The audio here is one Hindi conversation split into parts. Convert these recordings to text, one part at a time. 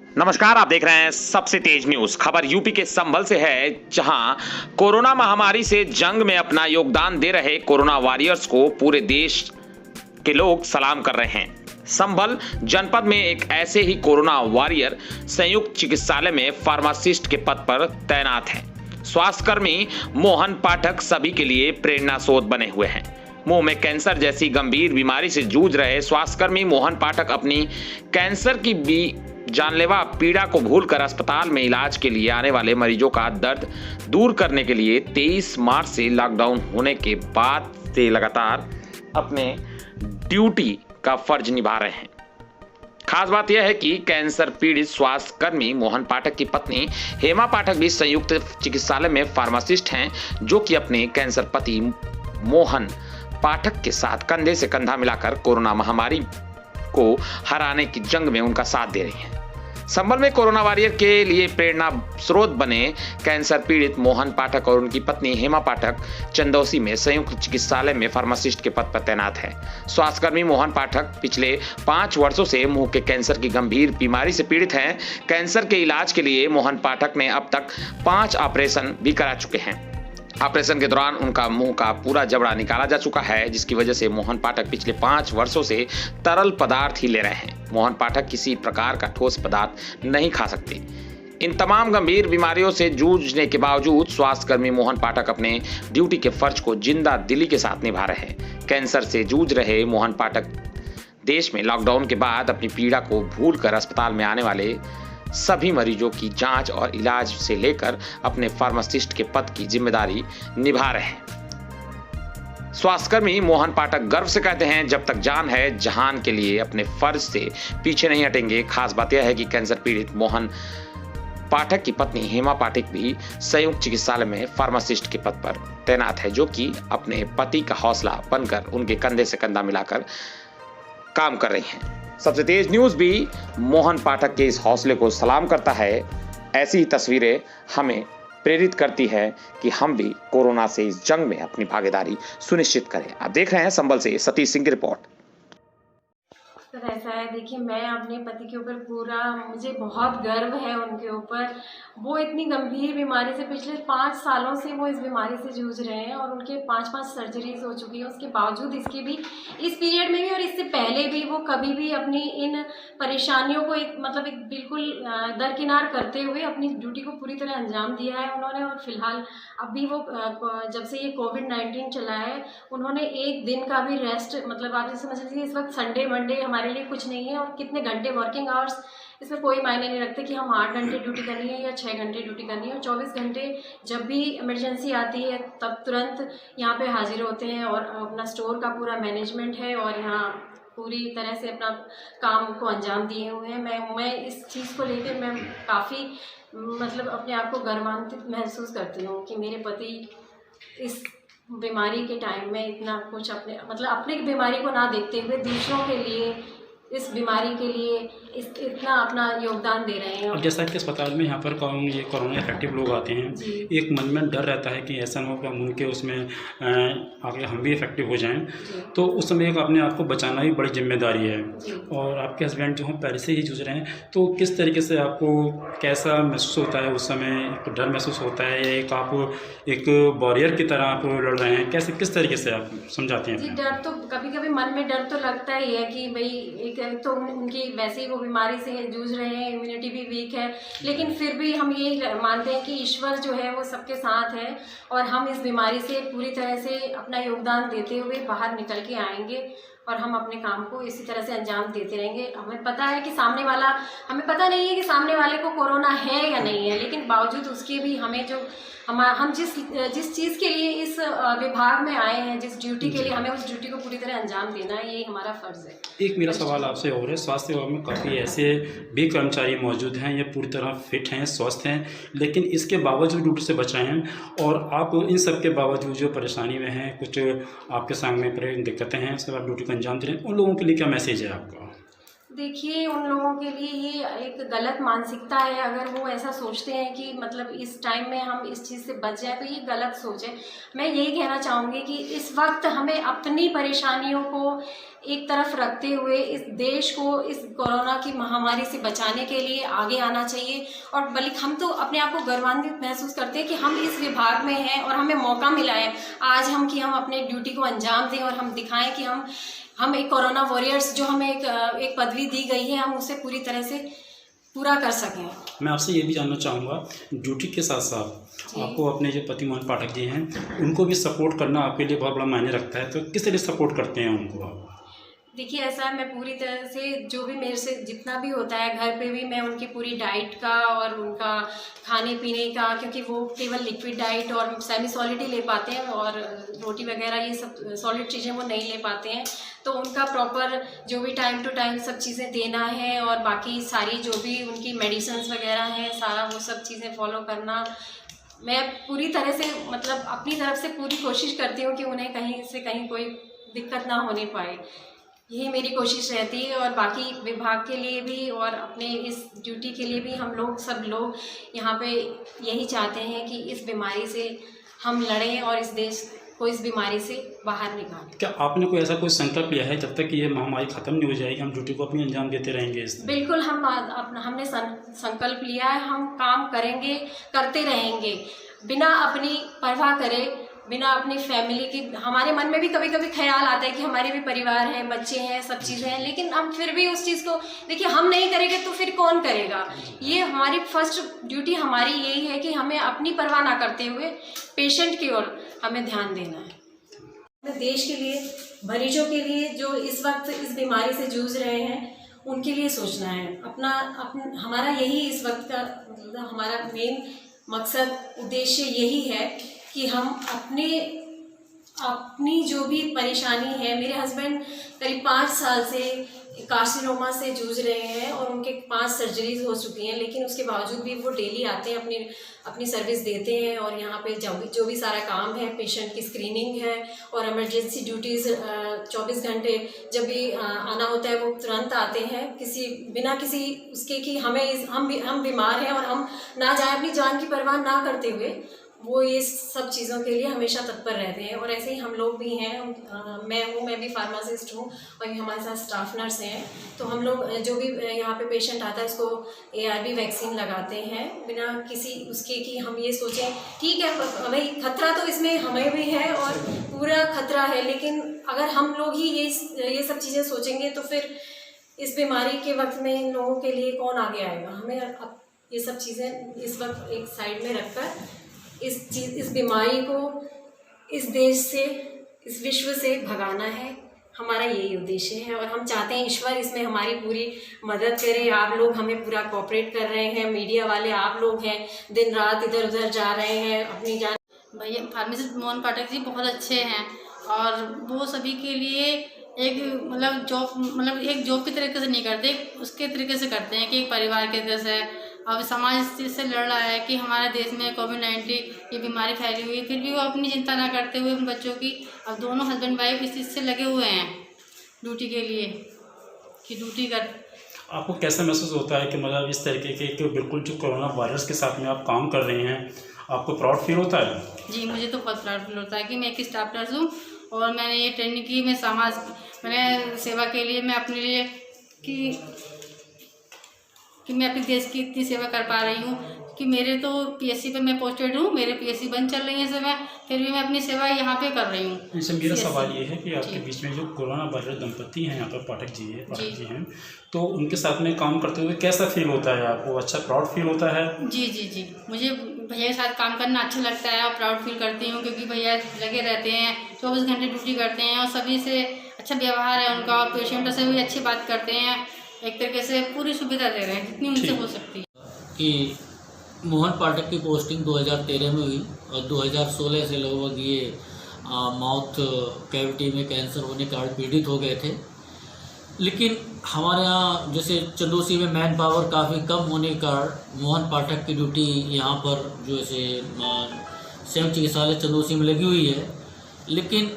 नमस्कार, आप देख रहे हैं सबसे तेज न्यूज। खबर यूपी के संभल से है, जहां कोरोना महामारी से जंग में अपना योगदान दे रहे कोरोना वॉरियर्स को पूरे देश के लोग सलाम कर रहे हैं। संभल जनपद में एक ऐसे ही कोरोना वॉरियर संयुक्त चिकित्सालय में फार्मासिस्ट के पद पर तैनात हैं। स्वास्थ्यकर्मी मोहन पाठक सभी के लिए प्रेरणा स्रोत बने हुए हैं। मुंह में कैंसर जैसी गंभीर बीमारी से जूझ रहे स्वास्थ्यकर्मी मोहन पाठक अपनी कैंसर की जानलेवा पीड़ा को भूलकर अस्पताल में इलाज के लिए आने वाले मरीजों का दर्द दूर करने के लिए 23 मार्च से लॉकडाउन होने के बाद से लगातार अपने ड्यूटी का फर्ज निभा रहे हैं। खास बात यह है कि कैंसर पीड़ित स्वास्थ्यकर्मी मोहन पाठक की पत्नी हेमा पाठक भी संयुक्त चिकित्सालय में फार्मासिस्ट हैं, जो कि अपने कैंसर पति मोहन पाठक के साथ कंधे से कंधा मिलाकर कोरोना महामारी को हराने की जंग में उनका साथ दे रही हैं। संभल में कोरोना वॉरियर के लिए प्रेरणा स्रोत बने कैंसर पीड़ित मोहन पाठक और उनकी पत्नी हेमा पाठक चंदौसी में संयुक्त चिकित्सालय में फार्मासिस्ट के पद पर तैनात है। स्वास्थ्यकर्मी मोहन पाठक पिछले 5 वर्षों से मुंह के कैंसर की गंभीर बीमारी से पीड़ित हैं। कैंसर के इलाज के लिए मोहन पाठक ने अब तक 5 ऑपरेशन भी करा चुके हैं। ऑपरेशन के दौरान उनका मुंह का पूरा जबड़ा निकाला जा चुका है, जिसकी वजह से मोहन पाठक पिछले 5 वर्षों से तरल पदार्थ ही ले रहे हैं। मोहन पाठक किसी प्रकार का ठोस पदार्थ नहीं खा सकते। इन तमाम गंभीर बीमारियों से जूझने के बावजूद स्वास्थ्यकर्मी मोहन पाठक अपने ड्यूटी के फर्ज को जिंदा दिली के साथ निभा रहे हैं। कैंसर से जूझ रहे मोहन पाठक देश में लॉकडाउन के बाद अपनी पीड़ा को भूलकर अस्पताल में आने वाले सभी मरीजों की जांच और इलाज से लेकर अपने फार्मासिस्ट के पद की जिम्मेदारी निभा रहे हैं। स्वास्थ्यकर्मी मोहन पाठक गर्व से कहते हैं, जब तक जान है जहान के लिए अपने फर्ज से पीछे नहीं हटेंगे। खास बात यह है कि कैंसर पीड़ित मोहन पाठक की पत्नी हेमा पाठक भी संयुक्त चिकित्सालय में फार्मासिस्ट के पद पर तैनात है, जो कि अपने पति का हौसला बनकर उनके कंधे से कंधा मिलाकर काम कर रही हैं। सबसे तेज न्यूज भी मोहन पाठक के इस हौसले को सलाम करता है। ऐसी ही तस्वीरें हमें प्रेरित करती है कि हम भी कोरोना से इस जंग में अपनी भागीदारी सुनिश्चित करें। आप देख रहे हैं संभल से सतीश सिंह की रिपोर्ट। सर ऐसा है, देखिए मैं अपने पति के ऊपर पूरा, मुझे बहुत गर्व है उनके ऊपर। वो इतनी गंभीर बीमारी से पिछले 5 सालों से वो इस बीमारी से जूझ रहे हैं और उनके 5 सर्जरीज हो चुकी हैं। उसके बावजूद इसके भी इस पीरियड में भी और इससे पहले भी वो कभी भी अपनी इन परेशानियों को एक बिल्कुल दरकिनार करते हुए अपनी ड्यूटी को पूरी तरह अंजाम दिया है उन्होंने। और फिलहाल अभी वो जब से ये कोविड-19 चला है, उन्होंने एक दिन का भी रेस्ट, आप समझ लीजिए इस वक्त संडे मंडे हमारे लिए कुछ नहीं है। और कितने घंटे वर्किंग आवर्स, इसमें कोई मायने नहीं रखते कि हम 8 घंटे ड्यूटी करनी है या 6 घंटे ड्यूटी करनी है। और 24 घंटे जब भी इमरजेंसी आती है तब तुरंत यहाँ पे हाजिर होते हैं। और अपना स्टोर का पूरा मैनेजमेंट है और यहाँ पूरी तरह से अपना काम को अंजाम दिए हुए हैं। मैं इस चीज़ को लेकर मैं काफ़ी अपने आप को गर्वान्वित महसूस करती हूँ कि मेरे पति इस बीमारी के टाइम में इतना कुछ अपनी बीमारी को ना देखते हुए दूसरों के लिए, इस बीमारी के लिए इतना अपना योगदान दे रहे हैं। और जैसा कि अस्पताल में यहाँ पर ये कोरोना इफेक्टिव लोग आते हैं, एक मन में डर रहता है कि ऐसा ना हो कि हम उनके उसमें आगे हम भी इफेक्टिव हो जाएं, तो उस समय एक अपने आप को बचाना भी बड़ी जिम्मेदारी है। और आपके हस्बैंड जो हैं पहले से ही जूझ रहे हैं, तो किस तरीके से आपको कैसा महसूस होता है? उस समय एक डर महसूस होता है या एक आप एक वॉरियर की तरह आप लड़ रहे हैं? कैसे किस तरीके से आप समझाते हैं? डर तो कभी कभी मन में डर तो लगता ही है कि भाई एक तो उनकी वैसे ही वो बीमारी से जूझ रहे हैं, इम्यूनिटी भी वीक है, लेकिन फिर भी हम ये मानते हैं कि ईश्वर जो है वो सबके साथ है और हम इस बीमारी से पूरी तरह से अपना योगदान देते हुए बाहर निकल के आएंगे और हम अपने काम को इसी तरह से अंजाम देते रहेंगे। हमें पता है कि हमें पता नहीं है कि सामने वाले को कोरोना है या नहीं है, लेकिन बावजूद उसके भी हमें हम जिस चीज़ के लिए इस विभाग में आए हैं, जिस ड्यूटी के लिए, हमें उस ड्यूटी को पूरी तरह अंजाम देना है, ये हमारा फ़र्ज़ है। एक मेरा सवाल आपसे और है, स्वास्थ्य विभाग में काफ़ी ऐसे भी कर्मचारी मौजूद हैं, ये पूरी तरह फिट हैं, स्वस्थ हैं, लेकिन इसके बावजूद ड्यूटी से बच रहे हैं। और आप इन सब के बावजूद जो परेशानी में हैं, कुछ आपके सामने दिक्कतें हैं, उसके बाद ड्यूटी को अंजाम दे रहे हैं, उन लोगों के लिए क्या मैसेज है आपका? देखिए, उन लोगों के लिए ये एक गलत मानसिकता है। अगर वो ऐसा सोचते हैं कि इस टाइम में हम इस चीज़ से बच जाए, तो ये गलत सोच है। मैं यही कहना चाहूँगी कि इस वक्त हमें अपनी परेशानियों को एक तरफ रखते हुए इस देश को इस कोरोना की महामारी से बचाने के लिए आगे आना चाहिए। और बल्कि हम तो अपने आप को गर्वान्वित महसूस करते हैं कि हम इस विभाग में हैं और हमें मौका मिला है आज हम अपने ड्यूटी को अंजाम दें और हम दिखाएं कि हम एक कोरोना वॉरियर्स जो हमें एक पदवी दी गई है हम उसे पूरी तरह से पूरा कर सकें। मैं आपसे ये भी जानना चाहूँगा, ड्यूटी के साथ साथ आपको अपने जो पति मोहन पाठक जी हैं उनको भी सपोर्ट करना आपके लिए बहुत बड़ा मायने रखता है, तो किस तरह सपोर्ट करते हैं उनको आप? देखिए ऐसा है, मैं पूरी तरह से जो भी मेरे से जितना भी होता है घर पे भी मैं उनकी पूरी डाइट का और उनका खाने पीने का, क्योंकि वो केवल लिक्विड डाइट और सेमी सॉलिड ही ले पाते हैं और रोटी वगैरह ये सब सॉलिड चीज़ें वो नहीं ले पाते हैं, तो उनका प्रॉपर जो भी टाइम टू टाइम सब चीज़ें देना है और बाकी सारी जो भी उनकी मेडिसिन्स वगैरह हैं सारा वो सब चीज़ें फॉलो करना। मैं पूरी तरह से मतलब अपनी तरफ से पूरी कोशिश करती हूँ कि उन्हें कहीं से कहीं कोई दिक्कत ना होने पाए, यही मेरी कोशिश रहती है। और बाकी विभाग के लिए भी और अपने इस ड्यूटी के लिए भी हम लोग सब लोग यहाँ पे यही चाहते हैं कि इस बीमारी से हम लड़ें और इस देश को इस बीमारी से बाहर निकालें। क्या आपने कोई ऐसा कोई संकल्प लिया है जब तक कि ये महामारी ख़त्म नहीं हो जाएगी हम ड्यूटी को अपनी अंजाम देते रहेंगे? बिल्कुल, हमने संकल्प लिया है, हम काम करेंगे, करते रहेंगे बिना अपनी परवाह करे, बिना अपनी फैमिली की। हमारे मन में भी कभी कभी ख्याल आता है कि हमारे भी परिवार है, बच्चे हैं, सब चीज़ें हैं, लेकिन हम फिर भी उस चीज़ को देखिए हम नहीं करेंगे तो फिर कौन करेगा। ये हमारी फर्स्ट ड्यूटी हमारी यही है कि हमें अपनी परवाह ना करते हुए पेशेंट की ओर हमें ध्यान देना है। देश के लिए, मरीजों के लिए जो इस वक्त इस बीमारी से जूझ रहे हैं उनके लिए सोचना है। हमारा यही इस वक्त का मतलब हमारा मेन मकसद उद्देश्य यही है कि हम अपनी जो भी परेशानी है, मेरे हस्बैंड करीब 5 साल से कार्सिनोमा से जूझ रहे हैं और उनके 5 सर्जरीज हो चुकी हैं, लेकिन उसके बावजूद भी वो डेली आते हैं, अपनी सर्विस देते हैं और यहाँ पे जो भी सारा काम है, पेशेंट की स्क्रीनिंग है और इमरजेंसी ड्यूटीज़ 24 घंटे जब भी आना होता है वो तुरंत आते हैं, बिना किसी उसके कि हम बीमार हैं और हम ना जाए, अपनी जान की परवाह ना करते हुए वो ये सब चीज़ों के लिए हमेशा तत्पर रहते हैं। और ऐसे ही हम लोग भी हैं, मैं भी फार्मासिस्ट हूँ और हमारे साथ स्टाफ नर्स हैं, तो हम लोग जो भी यहाँ पे पेशेंट आता है उसको ARV वैक्सीन लगाते हैं बिना किसी उसके कि हम ये सोचें ठीक है भाई खतरा तो इसमें हमें भी है और पूरा खतरा है, लेकिन अगर हम लोग ही ये सब चीज़ें सोचेंगे तो फिर इस बीमारी के वक्त में इन लोगों के लिए कौन आगे आएगा। हमें अब ये सब चीज़ें इस वक्त एक साइड में रखकर इस बीमारी को इस देश से, इस विश्व से भगाना है, हमारा यही उद्देश्य है। और हम चाहते हैं ईश्वर इसमें हमारी पूरी मदद करे। आप लोग हमें पूरा कोऑपरेट कर रहे हैं, मीडिया वाले आप लोग हैं, दिन रात इधर उधर जा रहे हैं अपनी जान। भैया फार्मासिस्ट मोहन पाठक जी बहुत अच्छे हैं और वो सभी के लिए एक एक जॉब की तरीके से नहीं करते, उसके तरीके से करते हैं कि एक परिवार के तरह से। अब समाज इससे लड़ रहा है कि हमारे देश में कोविड-19 ये बीमारी फैली हुई है, फिर भी वो अपनी चिंता ना करते हुए उन बच्चों की, अब दोनों हस्बैंड वाइफ इस चीज़ से लगे हुए हैं ड्यूटी के लिए कि ड्यूटी कर। आपको कैसा महसूस होता है कि मतलब इस तरीके के बिल्कुल जो कोरोना वायरस के साथ में आप काम कर रहे हैं, आपको प्राउड फील होता है? जी मुझे तो बहुत प्राउड फील होता है कि मैं एक स्टाफ नर्स हूँ और मैंने ये ट्रेनिंग की, मैंने सेवा के लिए मैं अपने लिए कि मैं अपने देश की इतनी सेवा कर पा रही हूँ कि मेरे तो PSC पे मैं पोस्टेड हूँ, मेरे PSC बंद चल रही है समय, फिर भी मैं अपनी सेवा यहाँ पे कर रही हूँ। इनसे मेरा सवाल ये है कि आपके बीच में जो कोरोना वायरस दंपति हैं यहाँ पर पाठक जी हैं, तो उनके साथ में काम करते हुए कैसा फील होता है आपको? अच्छा प्राउड फील होता है? जी मुझे भैया के साथ काम करना अच्छा लगता है और प्राउड फील करती हूँ क्योंकि भैया लगे रहते हैं, 24 घंटे ड्यूटी करते हैं और सभी से अच्छा व्यवहार है उनका और पेशेंटों से भी अच्छी बात करते हैं, एक तरीके से पूरी सुविधा दे रहे हैं जितनी उनसे हो सकती है। कि मोहन पाठक की पोस्टिंग 2013 में हुई और 2016 से लगभग ये माउथ कैविटी में कैंसर होने के कारण पीड़ित हो गए थे। लेकिन हमारे यहाँ जैसे चंदोसी में मैन पावर काफ़ी कम होने के कारण मोहन पाठक की ड्यूटी यहाँ पर जो ऐसे संयुक्त चिकित्सालय चंदोसी में लगी हुई है, लेकिन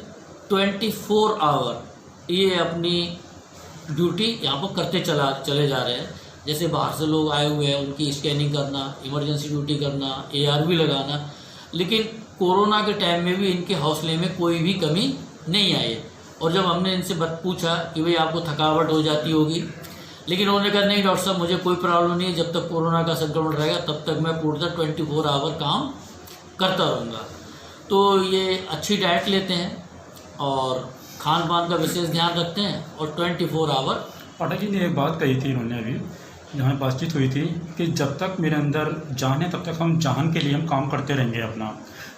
24 आवर ये अपनी ड्यूटी यहाँ पर करते चले जा रहे हैं। जैसे बाहर से लोग आए हुए हैं उनकी स्कैनिंग करना, इमरजेंसी ड्यूटी करना, ARV लगाना, लेकिन कोरोना के टाइम में भी इनके हौसले में कोई भी कमी नहीं आई और जब हमने इनसे पूछा कि भाई आपको थकावट हो जाती होगी, लेकिन उन्होंने कहा नहीं डॉक्टर साहब मुझे कोई प्रॉब्लम नहीं है, जब तक कोरोना का संक्रमण रहेगा तब तक मैं पूर्णतः 24 आवर काम करता रहूँगा। तो ये अच्छी डाइट लेते हैं और खान पान का विशेष ध्यान रखते हैं और 24 आवर। पाठक जी ने एक बात कही थी इन्होंने अभी जहाँ बातचीत हुई थी कि जब तक मेरे अंदर जान है तब तक हम जहान के लिए हम काम करते रहेंगे अपना।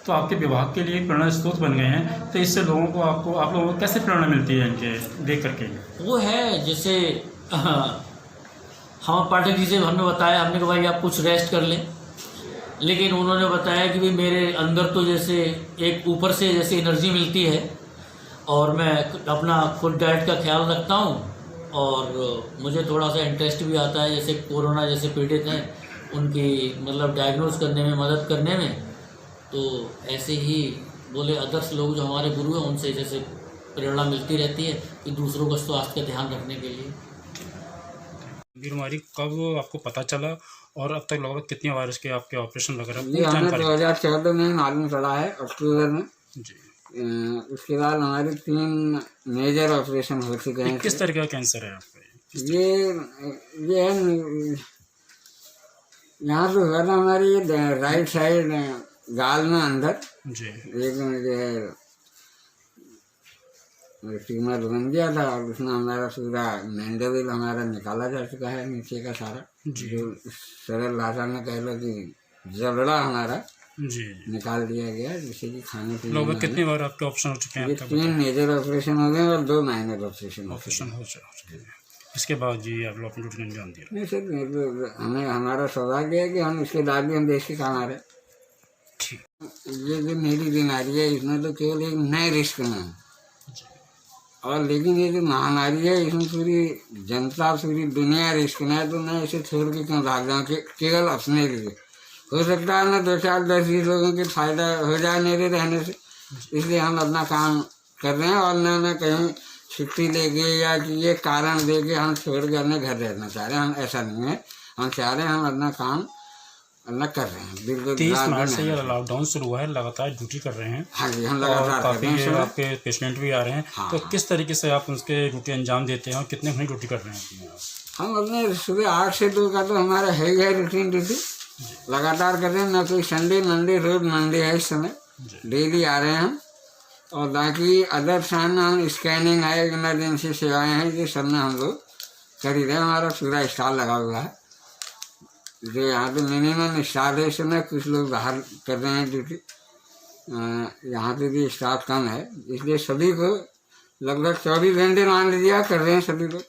तो आपके विभाग के लिए प्रेरणा स्रोत बन गए हैं, तो इससे लोगों को आप लोगों को कैसे प्रेरणा मिलती है इनके देख करके? वो है जैसे हम पाठक जी से हमने बताया, हमने कहा भाई आप कुछ रेस्ट कर लें, लेकिन उन्होंने बताया कि भाई मेरे अंदर तो जैसे एक ऊपर से जैसे एनर्जी मिलती है और मैं अपना खुद डाइट का ख्याल रखता हूँ और मुझे थोड़ा सा इंटरेस्ट भी आता है, जैसे कोरोना जैसे पीड़ित हैं उनकी मतलब डायग्नोज करने में, मदद करने में। तो ऐसे ही बोले आदर्श लोग जो हमारे गुरु हैं उनसे जैसे प्रेरणा मिलती रहती है कि दूसरों का स्वास्थ्य का ध्यान रखने के लिए। बीमारी कब आपको पता चला और अब तक लगभग कितनी बार इसके आपके ऑपरेशन वगैरह? ये हमें 2014 में मालूम पड़ा है, अक्टूबर में जी। उसके बाद हमारे 3 मेजर ऑपरेशन हो चुके हैं। किस तरह का कैंसर है आपका? ये है यहाँ पे हुआ था हमारी ये राइट साइड गाल में अंदर जी। एक मुझे ट्यूमर बन गया था और उसमें हमारा पूरा मैंडेविल हमारा निकाला जा चुका है, नीचे का सारा, जो सरल भाषा में कह लो कि जबड़ा हमारा जी निकाल दिया गया, जिससे कि खाने पीने लगभग कितनी बार आपके ऑप्शन हो चुके हैं? ये 3 मेजर ऑपरेशन हो गए और 2 माइनर ऑपरेशन हो चुके हैं। इसके बाद जी आप लोग अपनी ड्यूटी अंजाम दे रहे नहीं सर, हमें हमारा सौभाग्य है कि हम इसके बाद भी हम देश के काम आ रहे हैं। ठीक। ये जो मेरी बीमारी है इसमें तो केवल एक नए रिस्क में है, और लेकिन ये जो महामारी है इसमें पूरी जनता, पूरी दुनिया रिस्क में है। तो मैं इसे छोड़ के क्यों भाग जाऊँ केवल अपने लिए? हो सकता है ना 2, 4, 10, 20 लोगों के फायदा हो जाए मेरे रहने से, इसलिए हम अपना काम कर रहे हैं और न कहीं छुट्टी लेके या कि ये कारण दे के हम छोड़ के अपने घर रहना चाह रहे हैं। हम ऐसा नहीं है, हम चाह रहे हैं हम अपना काम अपना कर रहे हैं। बिल्कुल 30 मार्च से ये लॉकडाउन शुरू हुआ है, लगातार ड्यूटी कर रहे हैं। हाँ जी, हम लगातार काफ़ी आपके पेशेंट भी आ रहे हैं। हाँ, तो किस तरीके से आप उसके ड्यूटी अंजाम देते हैं और कितने घंटे ड्यूटी कर रहे हैं? हम अपने सुबह 8 से 2 का तो हमारा है ही है रूटीन ड्यूटी, लगातार कर रहे हैं। ना कोई संडे मंडे, रोज मंडे है इस समय, डेली आ रहे हैं हम। और बाकी अदर टाइम हम स्कैनिंग है, इमरजेंसी सेवाएं हैं, ये सब में हम लोग कर ही रहे हैं। हमारा पूरा स्टाफ लगा हुआ है, जो यहाँ पे मिनिमम स्टाफ है इस समय। कुछ लोग बाहर कर रहे हैं ड्यूटी, यहाँ पे भी स्टाफ कम है, इसलिए सभी को लगभग 24 घंटे मान लीजिए कर रहे हैं सभी लोग।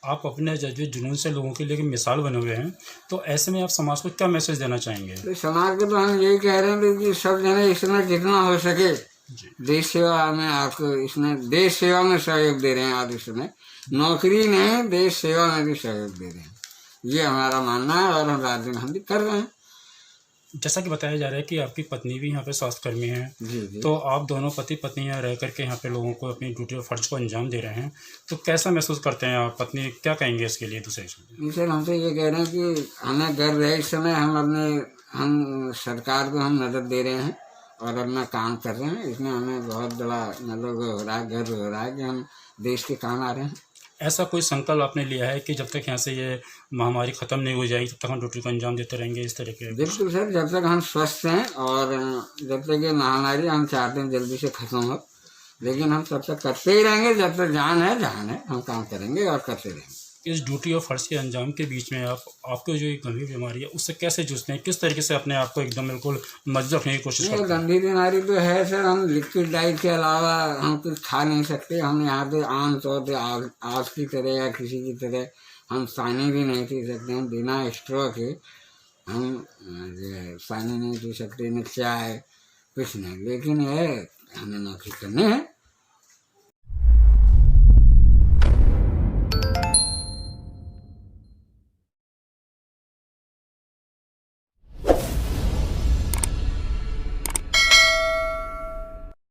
आप अपने जज्बे जुनून से लोगों के लिए मिसाल बने हुए हैं, तो ऐसे में आप समाज को क्या मैसेज देना चाहेंगे? तो समाज को तो हम यही कह रहे हैं कि सब जने इसमें जितना हो सके देश सेवा में, आपको इसमें देश सेवा में सहयोग दे रहे हैं आप। इसमें नौकरी नहीं, देश सेवा में भी सहयोग दे रहे हैं, ये हमारा मानना है और हम रात दिन हम भी कर रहे हैं। जैसा कि बताया जा रहा है कि आपकी पत्नी भी यहाँ पे स्वास्थ्यकर्मी है, जी। तो आप दोनों पति पत्नी यहाँ रह करके यहाँ पे लोगों को अपनी ड्यूटी और फर्ज को अंजाम दे रहे हैं, तो कैसा महसूस करते हैं आप? पत्नी क्या कहेंगे इसके लिए दूसरे? सर हम तो ये कह रहे हैं कि हमें गर्व है इस समय, हम सरकार को हम मदद दे रहे हैं और अपना काम कर रहे हैं। इसमें हमें बहुत बड़ा मतलब हो रहा है, गर्व हो रहा है कि हम देश के काम आ रहे हैं। ऐसा कोई संकल्प आपने लिया है कि जब तक यहाँ से ये महामारी ख़त्म नहीं हो जाएगी तब तक हम ड्यूटी को अंजाम देते रहेंगे इस तरह के? बिल्कुल सर, जब तक हम स्वस्थ हैं और जब तक ये महामारी हम चाहते हैं जल्दी से खत्म हो, लेकिन हम तब तक करते ही रहेंगे। जब तक जान है हम काम करेंगे और करते रहेंगे। इस ड्यूटी और फर्ज के अंजाम के बीच में आपको जो एक गंभीर बीमारी है उससे कैसे जूझते हैं? किस तरीके से अपने आप को एकदम बिल्कुल मजबूत रखने की कोशिश करते हैं? गंभीर बीमारी तो है सर, हम लिक्विड डाइट के अलावा हम कुछ खा नहीं सकते। हम यहाँ पे आम तौर पे आप की तरह या किसी की तरह हम पानी भी नहीं पी सकते हैं बिना स्ट्रॉ के। हम पानी नहीं पी सकते, न चाय, कुछ नहीं। लेकिन ये हमें नौकरी करनी है।